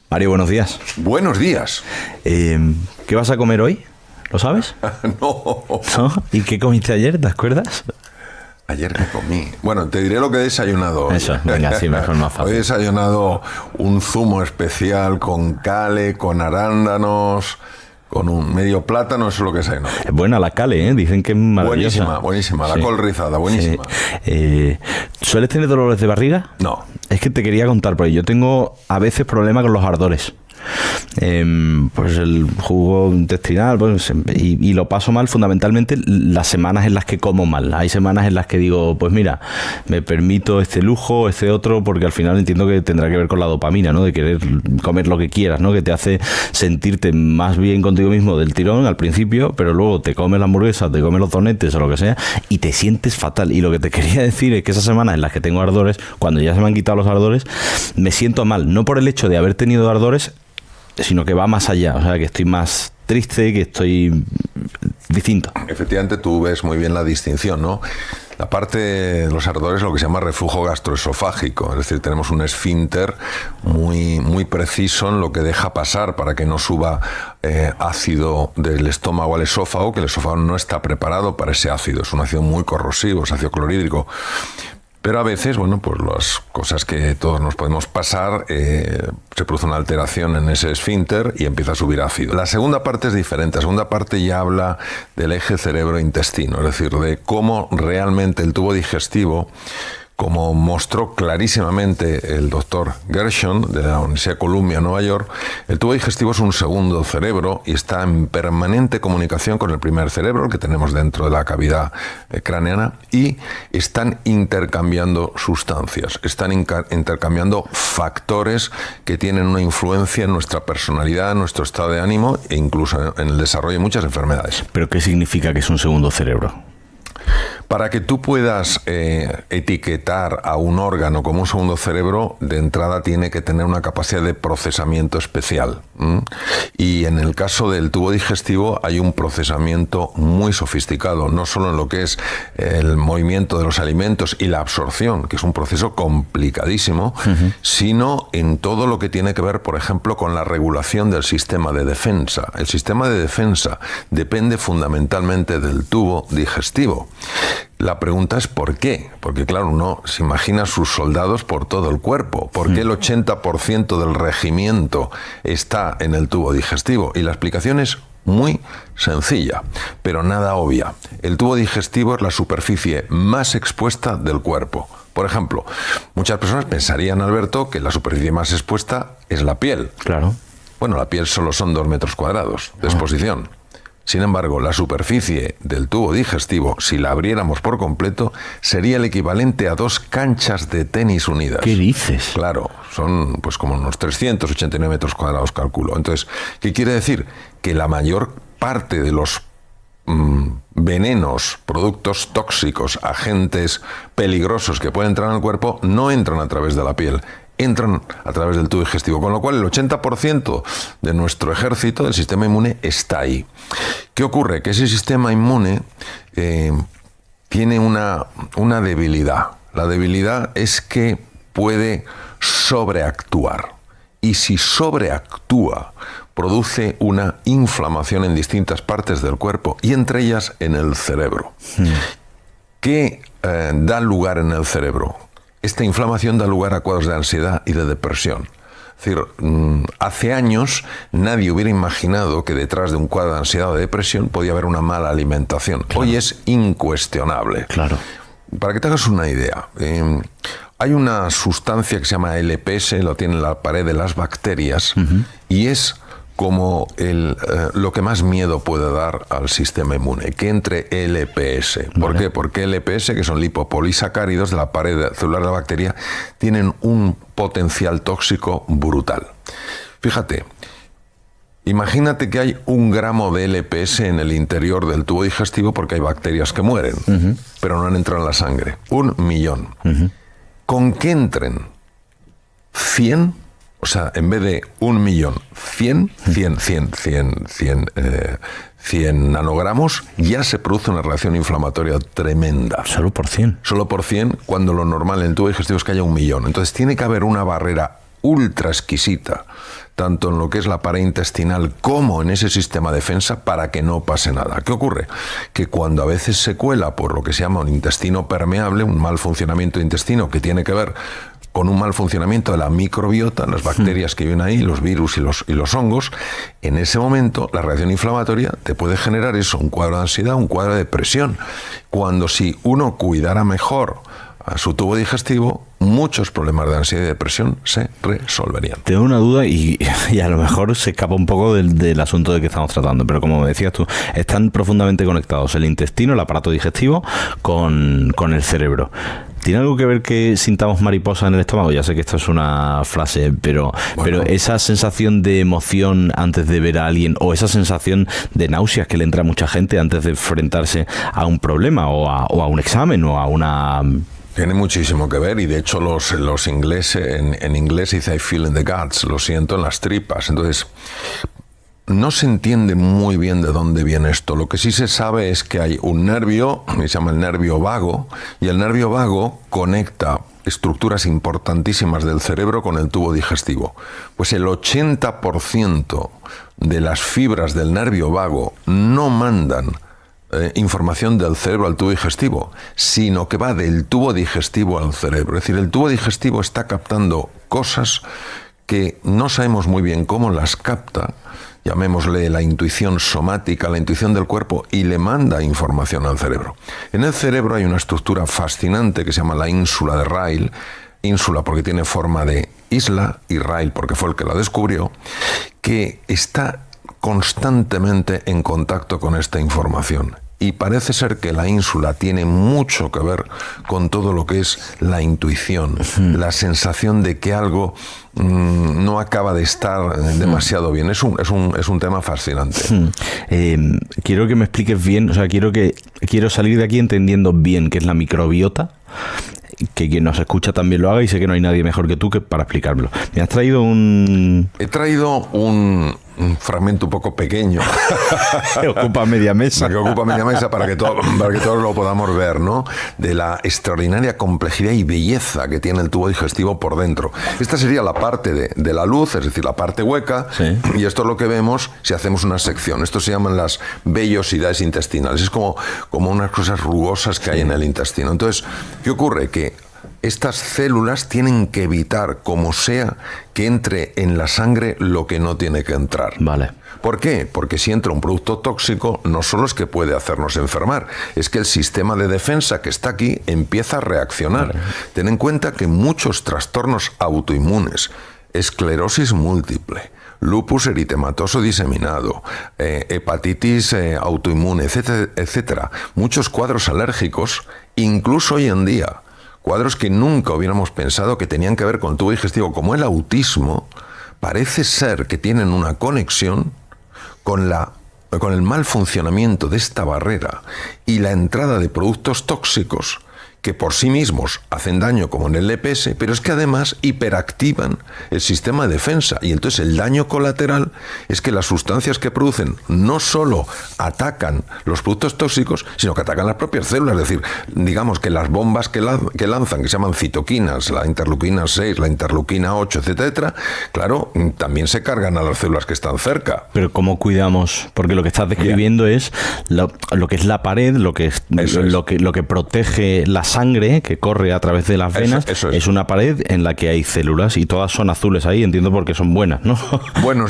Mario, buenos días. Buenos días. ¿Qué vas a comer hoy? ¿Lo sabes? No. ¿No? ¿Y qué comiste ayer? ¿Te acuerdas? Ayer que comí. Bueno, te diré lo que he desayunado hoy. Eso, venga, sí, mejor, más fácil. Hoy he desayunado un zumo especial con cale, con arándanos, con un medio plátano, eso es lo que he desayunado. Es buena la cale, ¿eh? Dicen que es maravillosa. Buenísima. Sí. La col rizada, buenísima. Sí. ¿Sueles tener dolores de barriga? No. Es que te quería contar, porque yo tengo a veces problemas con los ardores. Pues el jugo intestinal, pues, y lo paso mal fundamentalmente las semanas en las que como mal. Hay semanas en las que digo, pues mira, me permito este lujo, este otro, porque al final entiendo que tendrá que ver con la dopamina, ¿no? De querer comer lo que quieras, ¿no? Que te hace sentirte más bien contigo mismo del tirón al principio, pero luego te comes la hamburguesa, te comes los donetes o lo que sea y te sientes fatal. Y lo que te quería decir es que esas semanas en las que tengo ardores, cuando ya se me han quitado los ardores, me siento mal, no por el hecho de haber tenido ardores, sino que va más allá, o sea, que estoy más triste, que estoy distinto. Efectivamente, tú ves muy bien la distinción, ¿no? La parte de los ardores es lo que se llama reflujo gastroesofágico, es decir, tenemos un esfínter muy preciso en lo que deja pasar para que no suba ácido del estómago al esófago, que el esófago no está preparado para ese ácido, es un ácido muy corrosivo, es ácido clorhídrico. Pero a veces, bueno, pues las cosas que todos nos podemos pasar, se produce una alteración en ese esfínter y empieza a subir ácido. La segunda parte es diferente. La segunda parte ya habla del eje cerebro-intestino, es decir, de cómo realmente el tubo digestivo, como mostró clarísimamente el doctor Gershon de la Universidad de Columbia, Nueva York, el tubo digestivo es un segundo cerebro y está en permanente comunicación con el primer cerebro, el que tenemos dentro de la cavidad craneana, y están intercambiando sustancias, están intercambiando factores que tienen una influencia en nuestra personalidad, en nuestro estado de ánimo e incluso en el desarrollo de muchas enfermedades. ¿Pero qué significa que es un segundo cerebro? Para que tú puedas etiquetar a un órgano como un segundo cerebro, de entrada tiene que tener una capacidad de procesamiento especial. Y en el caso del tubo digestivo hay un procesamiento muy sofisticado, no solo en lo que es el movimiento de los alimentos y la absorción, que es un proceso complicadísimo, sino en todo lo que tiene que ver, por ejemplo, con la regulación del sistema de defensa. El sistema de defensa depende fundamentalmente del tubo digestivo. La pregunta es ¿por qué? Porque claro, uno se imagina sus soldados por todo el cuerpo. ¿Por qué el 80% del regimiento está en el tubo digestivo? Y la explicación es muy sencilla, pero nada obvia. El tubo digestivo es la superficie más expuesta del cuerpo. Por ejemplo, muchas personas pensarían, Alberto, que la superficie más expuesta es la piel. Claro. Bueno, la piel solo son 2 metros cuadrados de exposición. Sin embargo, la superficie del tubo digestivo, si la abriéramos por completo, sería el equivalente a 2 canchas de tenis unidas. ¿Qué dices? Claro, son pues como unos 389 metros cuadrados, calculo. Entonces, ¿qué quiere decir? Que la mayor parte de los venenos, productos tóxicos, agentes peligrosos que pueden entrar en el cuerpo, no entran a través de la piel, entran a través del tubo digestivo, con lo cual el 80% de nuestro ejército, del sistema inmune, está ahí. ¿Qué ocurre? Que ese sistema inmune tiene una debilidad. La debilidad es que puede sobreactuar. Y si sobreactúa, produce una inflamación en distintas partes del cuerpo, y entre ellas en el cerebro. ¿Qué da lugar en el cerebro? Esta inflamación da lugar a cuadros de ansiedad y de depresión. Es decir, hace años nadie hubiera imaginado que detrás de un cuadro de ansiedad o de depresión podía haber una mala alimentación. Claro. Hoy es incuestionable. Claro. Para que te hagas una idea, hay una sustancia que se llama LPS, lo tiene en la pared de las bacterias, y es como lo que más miedo puede dar al sistema inmune, que entre LPS. ¿Por qué? Porque LPS, que son lipopolisacáridos de la pared celular de la bacteria, tienen un potencial tóxico brutal. Fíjate, imagínate que hay 1 gramo de LPS en el interior del tubo digestivo porque hay bacterias que mueren, pero no entran en la sangre. 1 millón. Con que entren 100... O sea, en vez de 1 millón, 100 nanogramos, ya se produce una reacción inflamatoria tremenda. ¿Solo por 100? Solo por 100, cuando lo normal en el tubo digestivo es que haya 1 millón. Entonces tiene que haber una barrera ultra exquisita, tanto en lo que es la pared intestinal como en ese sistema de defensa, para que no pase nada. ¿Qué ocurre? Que cuando a veces se cuela por lo que se llama un intestino permeable, un mal funcionamiento de intestino que tiene que ver con un mal funcionamiento de la microbiota, las bacterias que viven ahí, los virus y los hongos, en ese momento la reacción inflamatoria te puede generar eso, un cuadro de ansiedad, un cuadro de depresión. Cuando si uno cuidara mejor a su tubo digestivo, muchos problemas de ansiedad y depresión se resolverían. Tengo una duda y a lo mejor se escapa un poco del asunto de que estamos tratando, pero como decías tú, están profundamente conectados el intestino, el aparato digestivo, con el cerebro. ¿Tiene algo que ver que sintamos mariposas en el estómago? Ya sé que esto es una frase, pero esa sensación de emoción antes de ver a alguien, o esa sensación de náuseas que le entra a mucha gente antes de enfrentarse a un problema o a un examen o a una... Tiene muchísimo que ver, y de hecho los ingleses, en inglés dice I feel in the guts, lo siento en las tripas. Entonces, no se entiende muy bien de dónde viene esto. Lo que sí se sabe es que hay un nervio, que se llama el nervio vago, y el nervio vago conecta estructuras importantísimas del cerebro con el tubo digestivo. Pues el 80% de las fibras del nervio vago no mandan información del cerebro al tubo digestivo, sino que va del tubo digestivo al cerebro. Es decir, el tubo digestivo está captando cosas que no sabemos muy bien cómo las capta, llamémosle la intuición somática, la intuición del cuerpo, y le manda información al cerebro. En el cerebro hay una estructura fascinante que se llama la ínsula de Rayleigh, ínsula porque tiene forma de isla y Rayleigh porque fue el que la descubrió, que está constantemente en contacto con esta información. Y parece ser que la ínsula tiene mucho que ver con todo lo que es la intuición, la sensación de que algo no acaba de estar demasiado bien. Es un tema fascinante. Quiero que me expliques bien, o sea, quiero salir de aquí entendiendo bien qué es la microbiota, que quien nos escucha también lo haga, y sé que no hay nadie mejor que tú para explicármelo. Me has traído He traído un fragmento un poco pequeño que ocupa media mesa para que todos lo podamos ver, ¿no? De la extraordinaria complejidad y belleza que tiene el tubo digestivo por dentro. Esta sería la parte de la luz, es decir, la parte hueca, sí. Y esto es lo que vemos si hacemos una sección. Esto se llaman las vellosidades intestinales. Es como unas cosas rugosas que hay en el intestino. Entonces, ¿qué ocurre? Que estas células tienen que evitar, como sea, que entre en la sangre lo que no tiene que entrar. Vale. ¿Por qué? Porque si entra un producto tóxico, no solo es que puede hacernos enfermar, es que el sistema de defensa que está aquí empieza a reaccionar. Vale. Ten en cuenta que muchos trastornos autoinmunes, esclerosis múltiple, lupus eritematoso diseminado, hepatitis autoinmune, etcétera, etcétera, muchos cuadros alérgicos, incluso hoy en día, cuadros que nunca hubiéramos pensado que tenían que ver con el tubo digestivo, como el autismo, parece ser que tienen una conexión con el mal funcionamiento de esta barrera y la entrada de productos tóxicos que por sí mismos hacen daño, como en el EPS, pero es que además hiperactivan el sistema de defensa, y entonces el daño colateral es que las sustancias que producen no solo atacan los productos tóxicos, sino que atacan las propias células. Es decir, digamos que las bombas que lanzan, que se llaman citoquinas, la interleuquina 6, la interleuquina 8, etcétera, claro, también se cargan a las células que están cerca. Pero ¿cómo cuidamos? Porque lo que estás describiendo es lo que es la pared, lo que protege la sangre que corre a través de las venas. Eso es una pared en la que hay células y todas son azules ahí, entiendo, porque son buenas, ¿no? Bueno,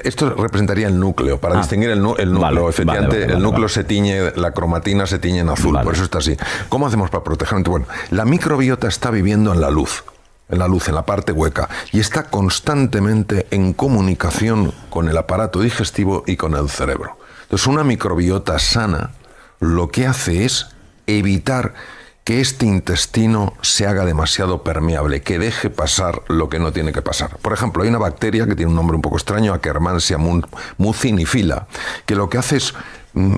esto representaría el núcleo, para distinguir el núcleo. Vale, efectivamente, el núcleo se tiñe, la cromatina se tiñe en azul, por eso está así. ¿Cómo hacemos para protegernos? Bueno, la microbiota está viviendo en la luz, en la parte hueca, y está constantemente en comunicación con el aparato digestivo y con el cerebro. Entonces, una microbiota sana lo que hace es evitar que este intestino se haga demasiado permeable, que deje pasar lo que no tiene que pasar. Por ejemplo, hay una bacteria que tiene un nombre un poco extraño, Akkermansia mucinifila, que lo que hace es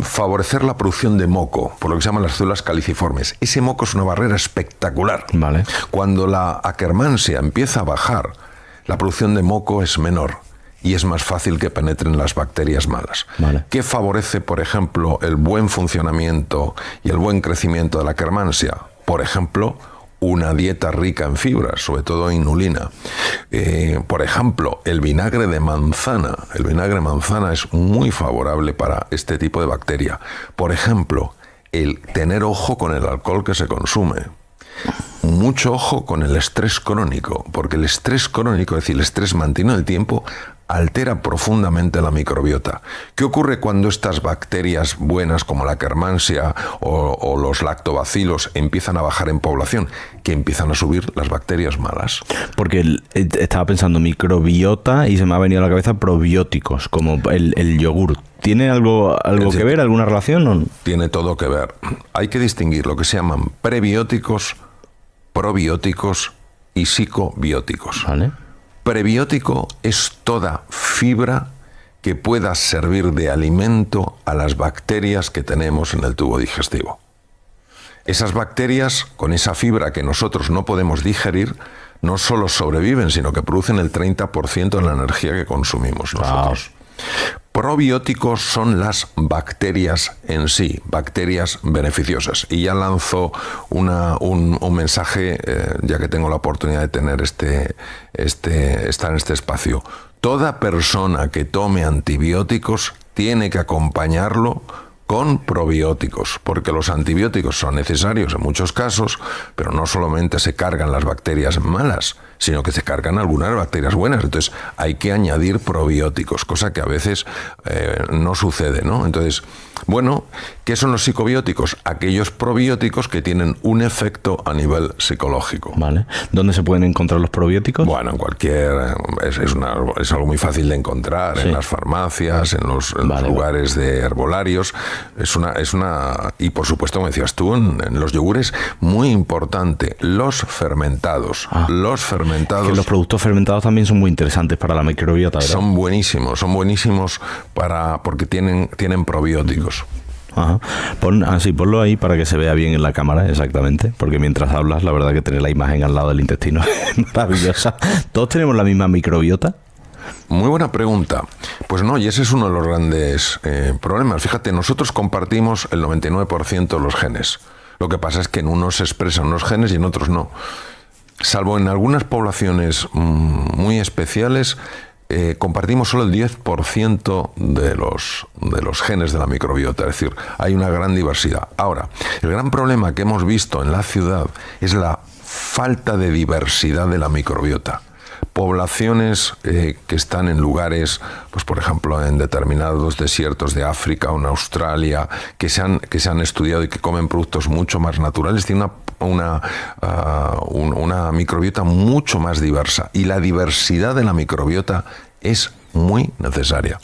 favorecer la producción de moco, por lo que se llaman las células caliciformes. Ese moco es una barrera espectacular. Vale. Cuando la Akkermansia empieza a bajar, la producción de moco es menor y es más fácil que penetren las bacterias malas. Vale. ¿Qué favorece, por ejemplo, el buen funcionamiento y el buen crecimiento de la Akkermansia? Por ejemplo, una dieta rica en fibras, sobre todo inulina. Por ejemplo, el vinagre de manzana. El vinagre de manzana es muy favorable para este tipo de bacteria. Por ejemplo, el tener ojo con el alcohol que se consume. Mucho ojo con el estrés crónico, porque el estrés crónico, es decir, el estrés mantenido en el tiempo, altera profundamente la microbiota. ¿Qué ocurre cuando estas bacterias buenas como la Akkermansia o los lactobacilos empiezan a bajar en población? Que empiezan a subir las bacterias malas. Porque estaba pensando microbiota y se me ha venido a la cabeza probióticos, como el yogur. ¿Tiene algo que ver, alguna relación? ¿O? Tiene todo que ver. Hay que distinguir lo que se llaman prebióticos, probióticos y psicobióticos. Vale. Prebiótico es toda fibra que pueda servir de alimento a las bacterias que tenemos en el tubo digestivo. Esas bacterias, con esa fibra que nosotros no podemos digerir, no solo sobreviven, sino que producen el 30% de la energía que consumimos nosotros. Wow. Probióticos son las bacterias en sí, bacterias beneficiosas. Y ya lanzo un mensaje, ya que tengo la oportunidad de tener estar en este espacio. Toda persona que tome antibióticos tiene que acompañarlo con probióticos, porque los antibióticos son necesarios en muchos casos, pero no solamente se cargan las bacterias malas, sino que se cargan algunas bacterias buenas. Entonces hay que añadir probióticos, cosa que a veces no sucede, ¿no? Entonces, bueno, ¿qué son los psicobióticos? Aquellos probióticos que tienen un efecto a nivel psicológico. Vale. ¿Dónde se pueden encontrar los probióticos? Bueno, en cualquier... Es algo muy fácil de encontrar, sí. En las farmacias, en los lugares de herbolarios. Y por supuesto, como decías tú, en los yogures, muy importante, los fermentados. Los fermentados. Que los productos fermentados también son muy interesantes para la microbiota, ¿verdad? Son buenísimos porque tienen probióticos. Ajá. Ponlo ahí para que se vea bien en la cámara, exactamente, porque mientras hablas, la verdad que tener la imagen al lado del intestino es maravillosa. ¿Todos tenemos la misma microbiota? Muy buena pregunta. Pues no, y ese es uno de los grandes problemas. Fíjate, nosotros compartimos el 99% de los genes. Lo que pasa es que en unos se expresan unos genes y en otros no. Salvo en algunas poblaciones muy especiales, compartimos solo el 10% de los genes de la microbiota, es decir, hay una gran diversidad. Ahora, el gran problema que hemos visto en la ciudad es la falta de diversidad de la microbiota. Poblaciones que están en lugares, pues por ejemplo en determinados desiertos de África o en Australia, que se han estudiado y que comen productos mucho más naturales, tienen una microbiota mucho más diversa, y la diversidad de la microbiota es muy necesaria.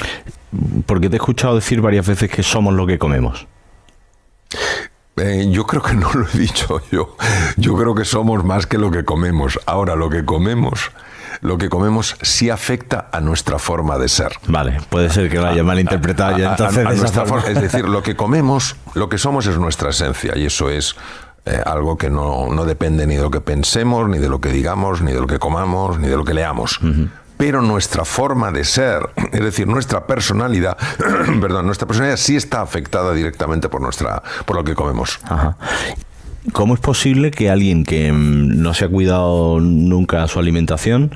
Porque te he escuchado decir varias veces que somos lo que comemos. Yo creo que no lo he dicho yo. Yo creo que somos más que lo que comemos. Ahora, lo que comemos sí afecta a nuestra forma de ser. Vale, puede ser que lo haya malinterpretado ya. Entonces, es decir, lo que comemos, lo que somos es nuestra esencia, y eso es algo que no depende ni de lo que pensemos, ni de lo que digamos, ni de lo que comamos, ni de lo que leamos. Uh-huh. Pero nuestra forma de ser, es decir, nuestra personalidad, nuestra personalidad sí está afectada directamente por lo que comemos. Ajá. ¿Cómo es posible que alguien que no se ha cuidado nunca su alimentación,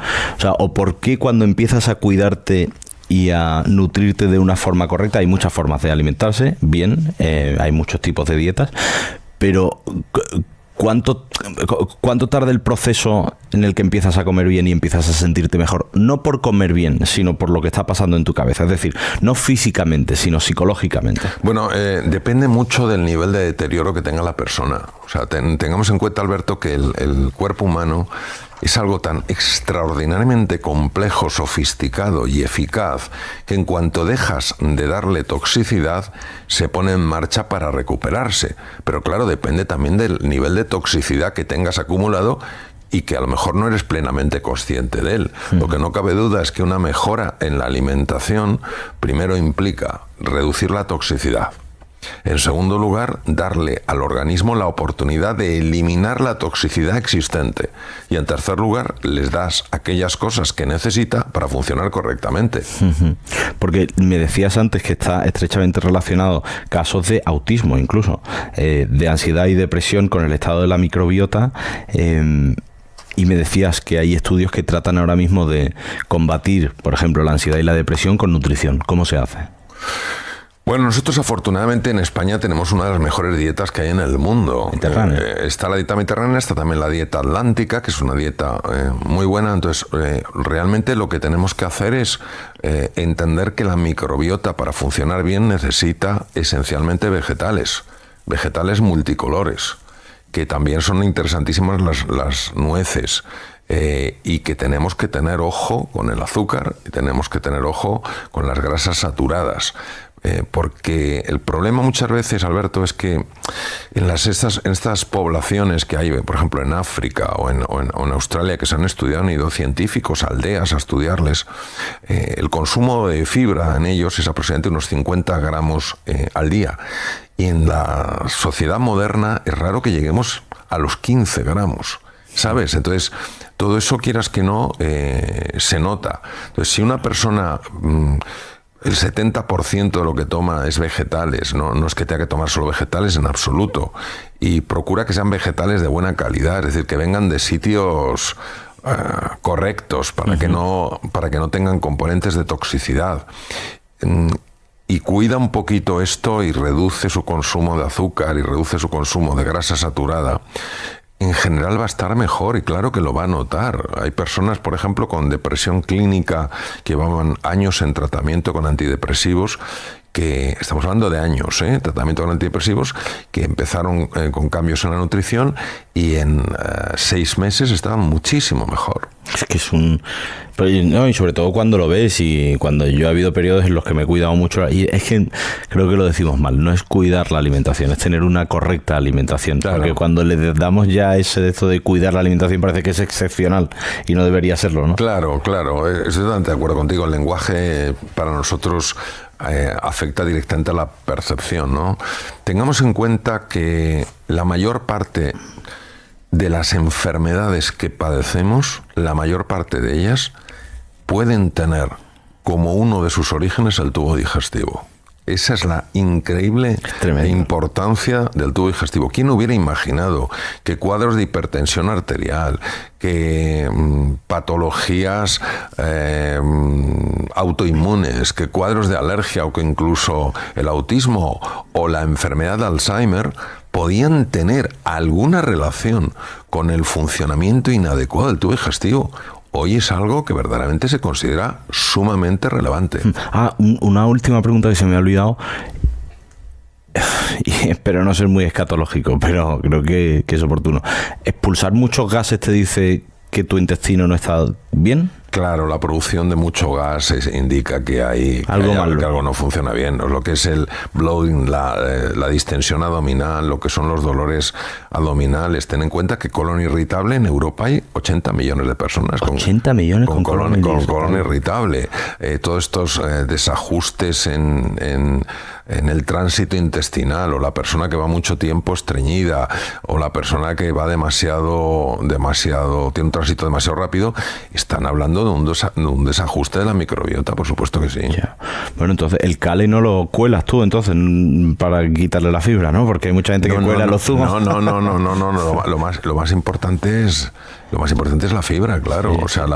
o por qué cuando empiezas a cuidarte y a nutrirte de una forma correcta, hay muchas formas de alimentarse bien, hay muchos tipos de dietas, pero ¿cuánto tarda el proceso en el que empiezas a comer bien y empiezas a sentirte mejor? No por comer bien, sino por lo que está pasando en tu cabeza. Es decir, no físicamente, sino psicológicamente. Bueno, depende mucho del nivel de deterioro que tenga la persona. O sea, tengamos en cuenta, Alberto, que el cuerpo humano es algo tan extraordinariamente complejo, sofisticado y eficaz, que en cuanto dejas de darle toxicidad, se pone en marcha para recuperarse. Pero claro, depende también del nivel de toxicidad que tengas acumulado y que a lo mejor no eres plenamente consciente de él. Lo que no cabe duda es que una mejora en la alimentación primero implica reducir la toxicidad. En segundo lugar, darle al organismo la oportunidad de eliminar la toxicidad existente. Y en tercer lugar, les das aquellas cosas que necesita para funcionar correctamente. Porque me decías antes que está estrechamente relacionado casos de autismo incluso, de ansiedad y depresión con el estado de la microbiota. Y me decías que hay estudios que tratan ahora mismo de combatir, por ejemplo, la ansiedad y la depresión con nutrición. ¿Cómo se hace? Bueno, nosotros afortunadamente en España tenemos una de las mejores dietas que hay en el mundo. Está la dieta mediterránea, está también la dieta atlántica, que es una dieta muy buena. Entonces, realmente lo que tenemos que hacer es entender que la microbiota para funcionar bien necesita esencialmente vegetales multicolores, que también son interesantísimas las nueces. Y que tenemos que tener ojo con el azúcar y tenemos que tener ojo con las grasas saturadas. Porque el problema muchas veces, Alberto, es que en estas poblaciones que hay, por ejemplo, en África o en Australia, que se han estudiado, han ido científicos, aldeas a estudiarles, el consumo de fibra en ellos es aproximadamente unos 50 gramos al día. Y en la sociedad moderna es raro que lleguemos a los 15 gramos, ¿sabes? Entonces, todo eso, quieras que no, se nota. Entonces, si una persona... el 70% de lo que toma es vegetales, no es que tenga que tomar solo vegetales en absoluto, y procura que sean vegetales de buena calidad, es decir, que vengan de sitios correctos para que no tengan componentes de toxicidad, y cuida un poquito esto y reduce su consumo de azúcar y reduce su consumo de grasa saturada, en general va a estar mejor, y claro que lo va a notar. Hay personas, por ejemplo, con depresión clínica que llevaban años en tratamiento con antidepresivos, que estamos hablando de años, tratamiento con antidepresivos, que empezaron con cambios en la nutrición y en 6 meses estaban muchísimo mejor. Es que es un... No, y sobre todo cuando lo ves, y cuando yo he habido periodos en los que me he cuidado mucho, y es que creo que lo decimos mal, no es cuidar la alimentación, es tener una correcta alimentación. Claro. Porque cuando le damos ya ese de esto de cuidar la alimentación parece que es excepcional y no debería serlo, ¿no? Claro, estoy totalmente de acuerdo contigo. El lenguaje para nosotros afecta directamente a la percepción, ¿no? Tengamos en cuenta que la mayor parte de las enfermedades que padecemos, la mayor parte de ellas pueden tener como uno de sus orígenes el tubo digestivo. Esa es la increíble importancia del tubo digestivo. ¿Quién hubiera imaginado que cuadros de hipertensión arterial, que patologías autoinmunes, que cuadros de alergia, o que incluso el autismo o la enfermedad de Alzheimer podían tener alguna relación con el funcionamiento inadecuado del tubo digestivo? Hoy es algo que verdaderamente se considera sumamente relevante. Una última pregunta que se me ha olvidado, y espero no ser muy escatológico, pero creo que es oportuno. ¿Expulsar muchos gases te dice que tu intestino no está bien? Claro, la producción de mucho gas indica que algo no funciona bien. Lo que es el bloating, la distensión abdominal, lo que son los dolores abdominales. Ten en cuenta que colon irritable en Europa hay 80 millones de personas 80 millones con colon irritable. Todos estos desajustes en el tránsito intestinal, o la persona que va mucho tiempo estreñida, o la persona que va demasiado tiene un tránsito demasiado rápido, están hablando de un desajuste de la microbiota, por supuesto que sí. Ya. Bueno, entonces el cale no lo cuelas tú entonces para quitarle la fibra, ¿no? Porque hay mucha gente que cuela los zumos. No. Lo más importante es la fibra, claro. Sí. O sea,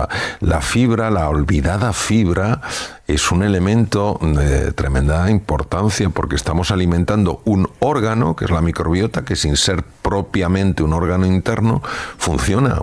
la fibra, la olvidada fibra, es un elemento de tremenda importancia, porque estamos alimentando un órgano, que es la microbiota, que sin ser propiamente un órgano interno, funciona.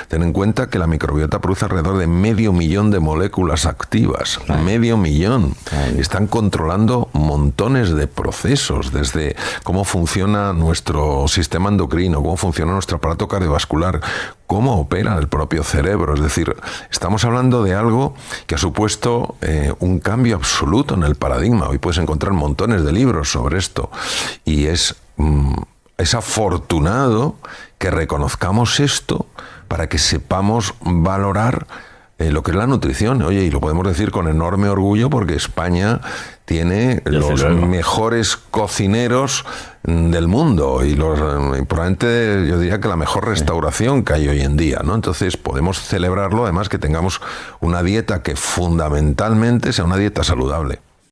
Ten en cuenta que la microbiota produce alrededor de 500.000 de moléculas activas. 500.000. Están controlando montones de procesos, desde cómo funciona nuestro sistema endocrino, cómo funciona nuestro aparato cardiovascular, cómo opera el propio cerebro. Es decir, estamos hablando de algo que ha supuesto un cambio absoluto en el paradigma. Hoy puedes encontrar montones de libros sobre esto, y es afortunado que reconozcamos esto para que sepamos valorar lo que es la nutrición. Oye, y lo podemos decir con enorme orgullo, porque España tiene los mejores cocineros del mundo y probablemente yo diría que la mejor restauración que hay hoy en día, ¿no? Entonces podemos celebrarlo, además que tengamos una dieta que fundamentalmente sea una dieta saludable.